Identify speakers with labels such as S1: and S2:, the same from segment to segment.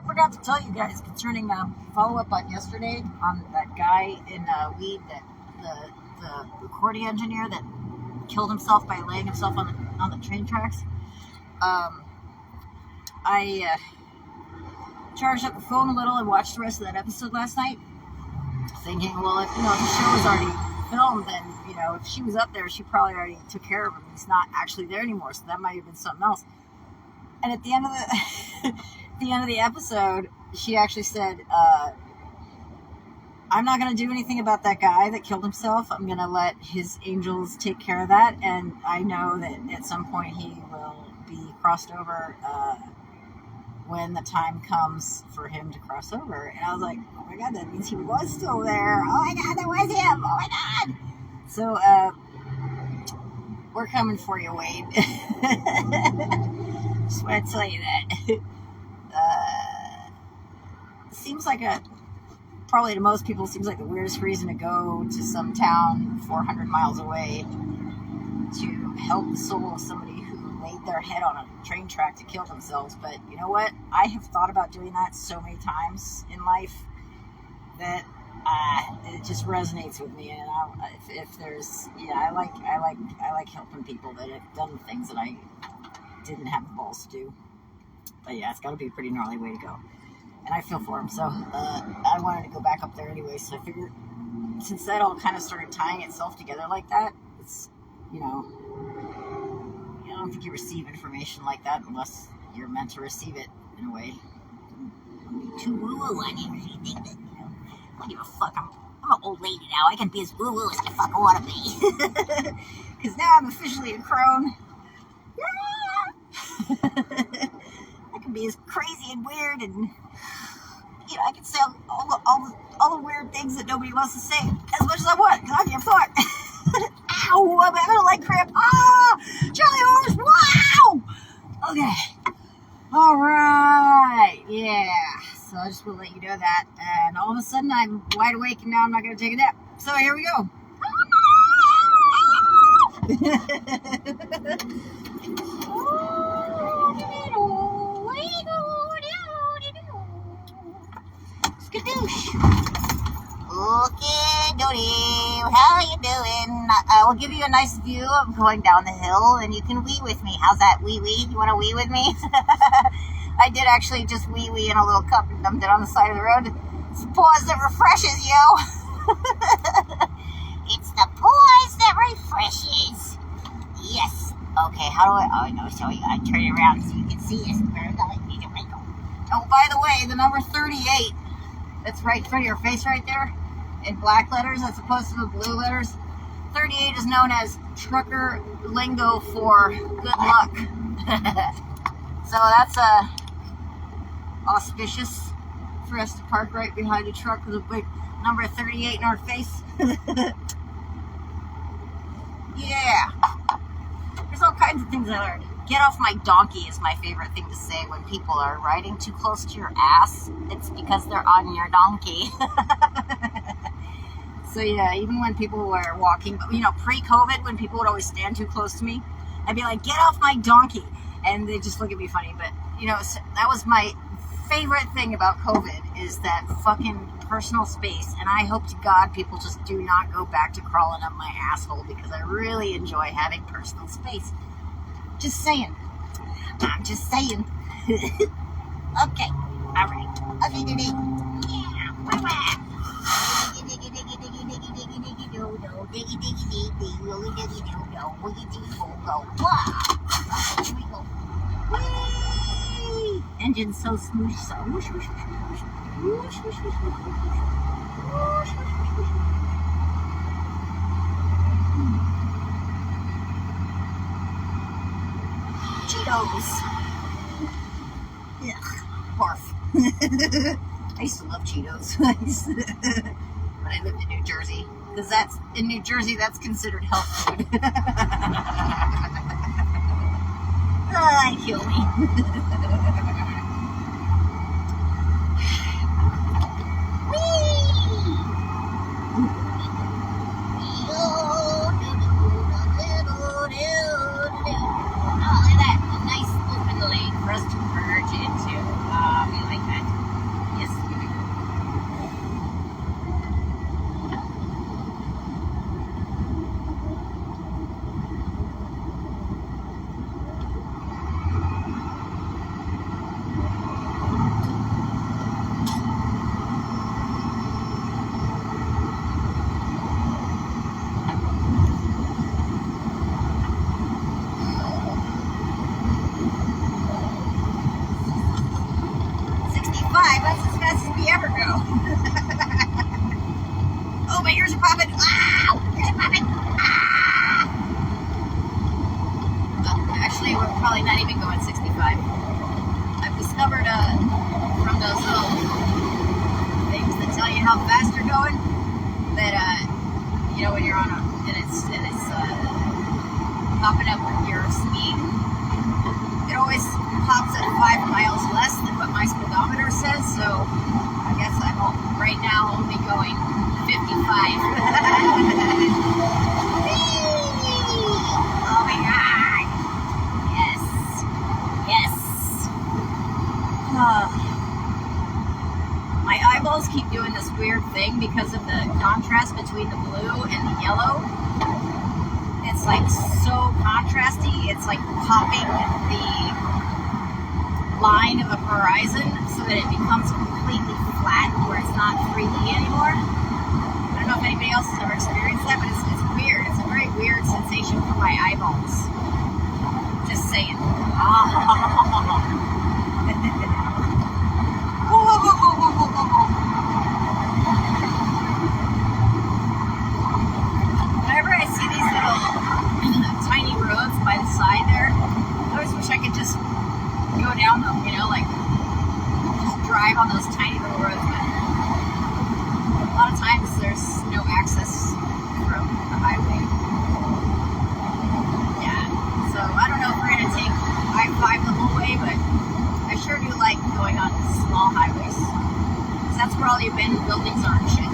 S1: forgot to tell you guys concerning follow-up on yesterday on that guy in weed, that the recording engineer that killed himself by laying himself on the train tracks. I charged up the phone a little and watched the rest of that episode last night, thinking, well, if the show was already filmed, then if she was up there, she probably already took care of him. He's not actually there anymore, so that might have been something else. And at the end of the episode, she actually said, I'm not going to do anything about that guy that killed himself. I'm going to let his angels take care of that. And I know that at some point he will be crossed over when the time comes for him to cross over. And I was like, oh my God, that means he was still there. Oh my God, that was him. Oh my God. So, we're coming for you, Wade. Just want to tell you that. Seems like probably to most people, seems like the weirdest reason to go to some town 400 miles away to help the soul of somebody who laid their head on a train track to kill themselves. But you know what? I have thought about doing that so many times in life that it just resonates with me. And if there's, I like helping people that have done things that I didn't have the balls to do. But yeah, it's got to be a pretty gnarly way to go. And I feel for him, so I wanted to go back up there anyway. So I figured, since that all kind of started tying itself together like that, it's, I don't think you receive information like that unless you're meant to receive it in a way. Don't be too woo-woo on you if you think that, I don't give a fuck. I'm an old lady now. I can be as woo-woo as I fucking want to be. Because now I'm officially a crone. I can be as crazy and weird, and I can say all the weird things that nobody wants to say as much as I want, because I don't give a fuck. Ow, I'm having a leg cramp. Ah, Charlie horse. Wow. Okay. All right. Yeah. So I just want to let you know that, and all of a sudden I'm wide awake, and now I'm not going to take a nap. So here we go. Skadoosh. Okay, Dodie, how you doing? I will give you a nice view of going down the hill, and you can wee with me. How's that, wee-wee? You want to wee with me? I did actually just wee-wee in a little cup and dumped it on the side of the road. It's the pause that refreshes, yo. It's the pause that refreshes. Yes. Okay, how do I know, so I turn it around so you can see it. Oh, by the way, the number 38, that's right in front of your face right there, in black letters as opposed to the blue letters. 38 is known as trucker lingo for good luck. So that's auspicious for us to park right behind a truck with a big number 38 in our face. Yeah. There's all kinds of things I learned. Get off my donkey is my favorite thing to say when people are riding too close to your ass. It's because they're on your donkey. So yeah, even when people were walking, pre-COVID, when people would always stand too close to me, I'd be like, get off my donkey. And they just look at me funny. But, that was my favorite thing about COVID, is that fucking personal space. And I hope to God people just do not go back to crawling up my asshole, because I really enjoy having personal space. Just saying. I'm just saying. Okay. All right. Okay, yeah. Bye-bye. Here we go. Whee! Engine's so smooth. So whoosh, whoosh, whoosh, whoosh. Whoosh, whoosh, whoosh, whoosh, whoosh. Whoosh, whoosh, whoosh, whoosh. Cheetos. Ugh, barf. I used to love Cheetos. When I lived in New Jersey. Because in New Jersey, that's considered health food. Kill me. Oh, look at that. A nice open lane for us to merge into. We like that. That's as fast as we ever go. Oh, my ears are popping. Ah! Ears are popping. Ah! Actually, we're probably not even going 65. I've discovered from those little things that tell you how fast you're going that you know, when you're on and it's popping up your speed, it always pops at 5 miles less than what my speedometer says. So I guess I'm right now only going 55. Oh my god! Yes, yes. My eyeballs keep doing this weird thing because of the contrast between the blue and the yellow. It's like so contrasty. It's like popping the line of the horizon so that it becomes completely flat where it's not 3D anymore. I don't know if anybody else has ever experienced that, but it's weird. It's a very weird sensation for my eyeballs. Just saying. Whenever I see these little tiny roads by the side there, I always wish I could just go down them, you know, like just drive on those tiny little roads. But a lot of times there's no access from the highway. Yeah, so I don't know if we're going to take I-5 the whole way, but I sure do like going on small highways. Because that's where all the abandoned buildings are and shit.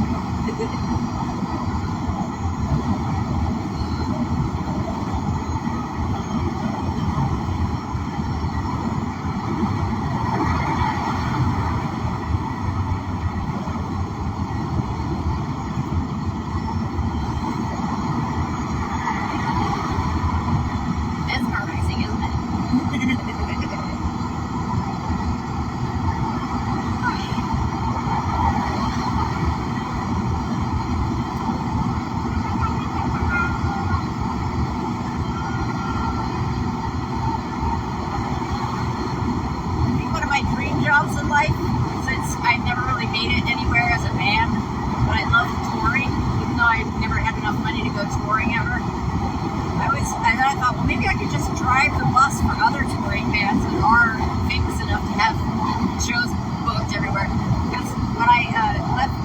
S1: In life, since I never really made it anywhere as a band, but I love touring, even though I never had enough money to go touring ever. I thought, well, maybe I could just drive the bus for other touring bands that are famous enough to have shows booked everywhere. Because when I left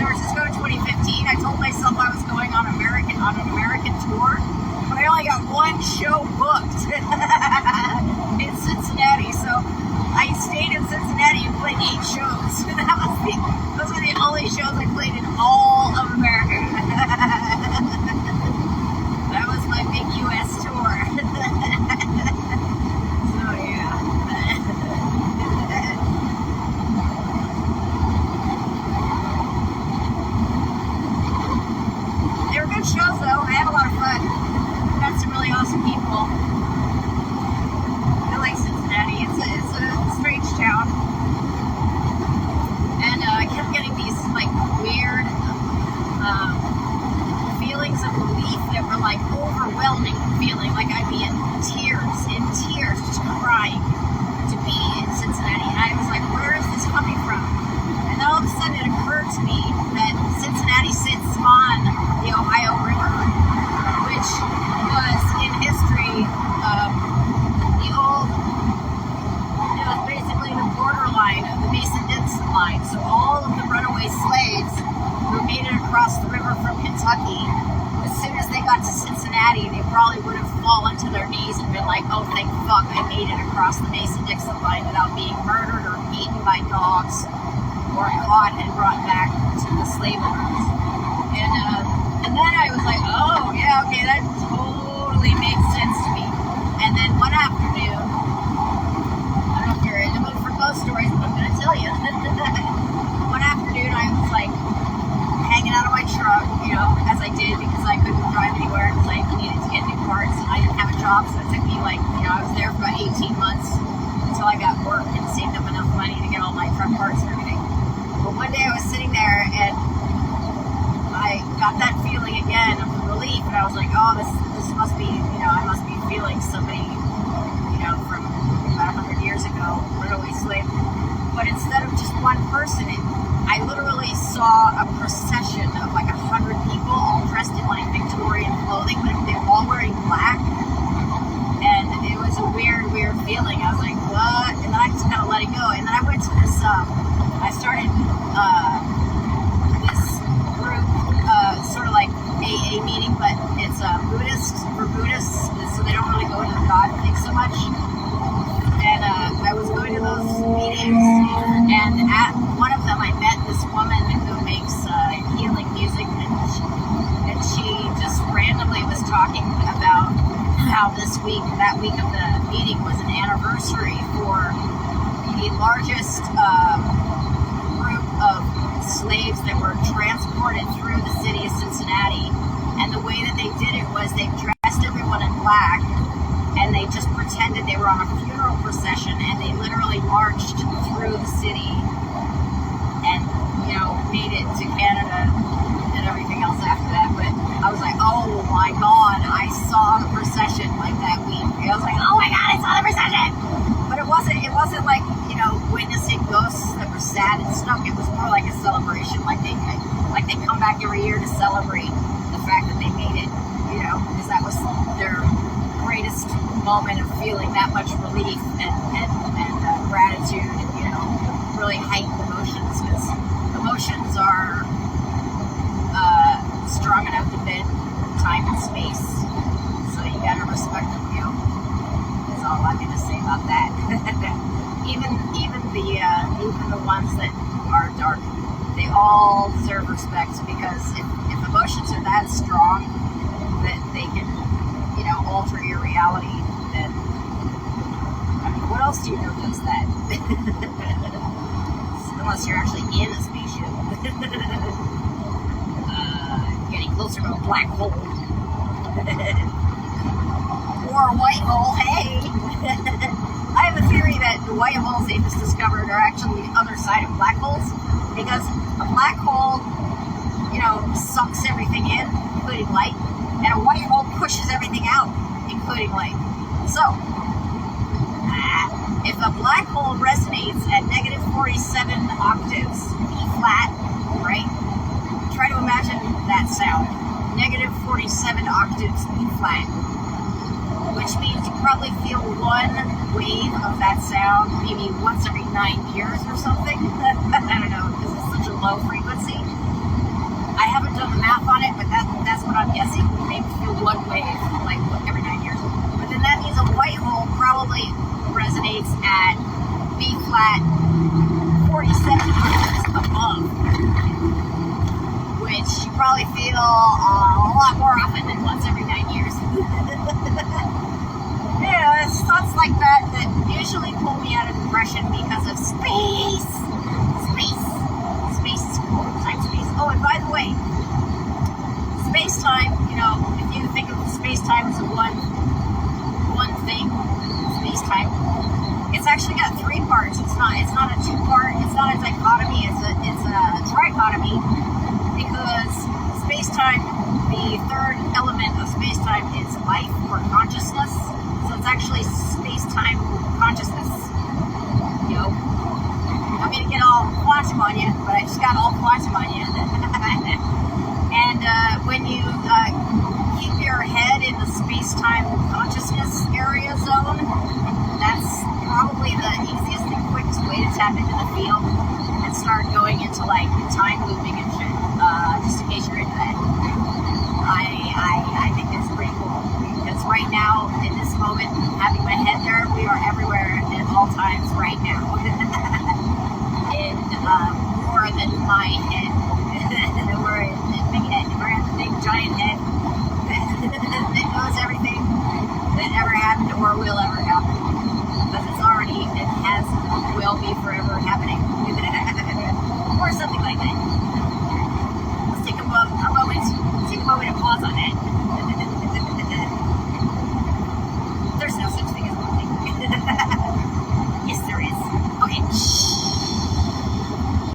S1: San Francisco in 2015, I told myself I was going on an American tour, but I only got one show booked in Cincinnati, so I stayed in Cincinnati and played 8 shows. Those were the only shows I played in all of America. That was my big U.S. tour. So yeah. They were good shows though. I had a lot of fun. Met some really awesome people. I like Cincinnati. It's a strange town, and I kept getting these like weird feelings of relief that were like overwhelming feeling, like I'd be in tears, just crying to be in Cincinnati. And I was like, where is this coming from? And then all of a sudden it occurred to me that Cincinnati sits on the Ohio River, which was in history the old, it was basically the borderline of the Mason-Dixon line. So all of the runaway slaves who made it across the river from Kentucky, as soon as they got to Cincinnati, they probably would have fallen to their knees and been like, oh, thank fuck, I made it across the Mason-Dixon line without being murdered or eaten by dogs or caught and brought back to the slave owners. And then I was like, oh, yeah, okay, that totally makes sense to me. And then one afternoon, I don't know if you're in the mood for ghost stories, but I'm going to tell you. One afternoon, I was like hanging out of my truck, you know, as I did because I couldn't drive anywhere because I needed to get new parts and I didn't have a job, so it took me like, you know, I was there for about 18 months until I got work and saved up enough money to get all my truck parts and everything. But one day I was sitting there and I got that feeling again of relief, and I was like, oh, this must be, you know, I must be feeling somebody, you know, from about 100 years ago, runaway slave. But instead of just one person. I literally saw a procession of like 100 people all dressed in like Victorian clothing, but they were all wearing black. And it was a weird feeling. I was like, what? And then I just kind of let it go. And then I went to this, I started this group, sort of like AA meeting, but it's Buddhist for Buddhists, so they don't really go into the God thing so much. And I was going to those meetings, and at one of them I met this woman who makes healing music, and she just randomly was talking about how that week of the meeting was an anniversary for the largest group of slaves that were transported through the city of Cincinnati. And the way that they did it was they dressed everyone in black, and they just pretended they were on a funeral procession, and they literally marched through the city and, made it to Canada and everything else after that. But I was like, oh my God, I saw the procession like that week. I was like, oh my God, I saw the procession. But it wasn't like, witnessing ghosts that were sad and stuff. It was more like a celebration, like they come back every year to celebrate the fact that they made it, because that was their greatest moment of feeling that much relief and gratitude, and, really heightened emotions, because emotions are strong enough to bend time and space, so you gotta respect them. That's all I'm gonna say about that. even the ones that are dark, they all deserve respect, because if emotions are that strong that they can, alter your reality, then what else do you know does that? Unless you're actually in a spaceship. Getting closer to a black hole. Or a white hole, hey! I have a theory that the white holes they just discovered are actually the other side of black holes, because a black hole, sucks everything in, including light, and a white hole pushes everything out, including light. So, if a black hole resonates at negative 47 octaves, B flat, right? Try to imagine that sound. Negative 47 octaves, B flat. Which means you probably feel one wave of that sound maybe once every 9 years or something. I don't know, because it's such a low frequency. I haven't done the math on it, but that's what I'm guessing. Maybe feel one wave like every 9 years. But then that means a white hole probably resonates at B flat 47 hertz above, which you probably feel a lot more often than once every 9 years. It's thoughts like that usually pull me out of depression because of space. Space is cool. Time, space. Oh, and by the way, space-time, if you think of space-time as one thing, space-time, it's actually got 3 parts. It's not a 2-part, it's not a dichotomy, it's a trichotomy, because space-time, the third element of space-time is life or consciousness. So it's actually space-time consciousness. I'm going to get all quantum on you, but I just got all quantum on you. And when you keep your head in the space-time consciousness area zone, that's probably the easiest and quickest way to tap into the field and start going into like time looping and shit. Just in case you're into that. I think it's pretty cool, because right now, in this moment, having my head